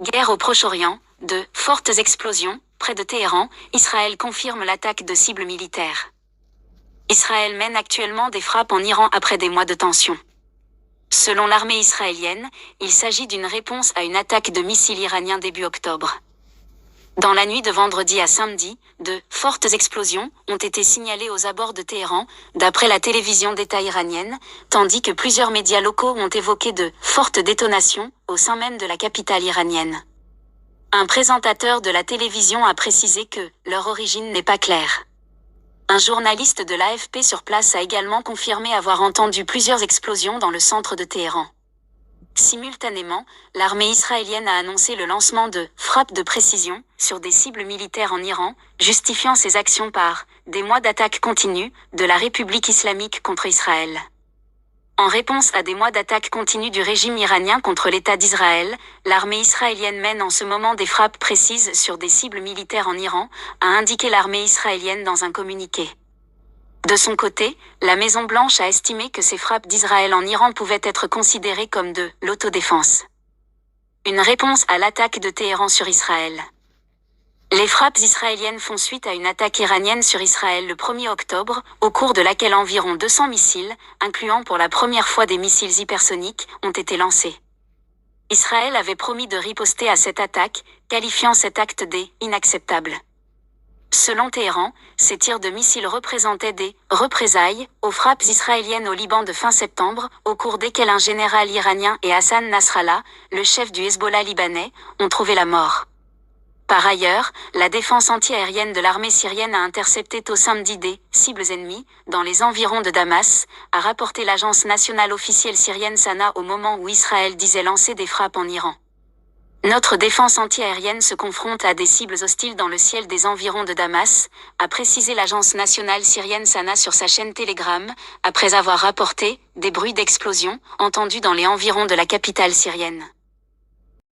Guerre au Proche-Orient, fortes explosions, près de Téhéran, Israël confirme l'attaque de cibles militaires. Israël mène actuellement des frappes en Iran après des mois de tension. Selon l'armée israélienne, il s'agit d'une réponse à une attaque de missiles iraniens début octobre. Dans la nuit de vendredi à samedi, fortes explosions ont été signalées aux abords de Téhéran, d'après la télévision d'État iranienne, tandis que plusieurs médias locaux ont évoqué de fortes détonations au sein même de la capitale iranienne. Un présentateur de la télévision a précisé que leur origine n'est pas claire. Un journaliste de l'AFP sur place a également confirmé avoir entendu plusieurs explosions dans le centre de Téhéran. Simultanément, l'armée israélienne a annoncé le lancement de frappes de précision sur des cibles militaires en Iran, justifiant ces actions par des mois d'attaques continues de la République islamique contre Israël. En réponse à des mois d'attaques continues du régime iranien contre l'État d'Israël, l'armée israélienne mène en ce moment des frappes précises sur des cibles militaires en Iran, a indiqué l'armée israélienne dans un communiqué. De son côté, la Maison-Blanche a estimé que ces frappes d'Israël en Iran pouvaient être considérées comme de l'autodéfense. Une réponse à l'attaque de Téhéran sur Israël. Les frappes israéliennes font suite à une attaque iranienne sur Israël le 1er octobre, au cours de laquelle environ 200 missiles, incluant pour la première fois des missiles hypersoniques, ont été lancés. Israël avait promis de riposter à cette attaque, qualifiant cet acte d'inacceptable. Selon Téhéran, ces tirs de missiles représentaient des représailles aux frappes israéliennes au Liban de fin septembre, au cours desquelles un général iranien et Hassan Nasrallah, le chef du Hezbollah libanais, ont trouvé la mort. Par ailleurs, la défense antiaérienne de l'armée syrienne a intercepté tôt samedi des cibles ennemies dans les environs de Damas, a rapporté l'agence nationale officielle syrienne Sana au moment où Israël disait lancer des frappes en Iran. Notre défense antiaérienne se confronte à des cibles hostiles dans le ciel des environs de Damas, a précisé l'agence nationale syrienne Sana sur sa chaîne Telegram, après avoir rapporté des bruits d'explosion entendus dans les environs de la capitale syrienne.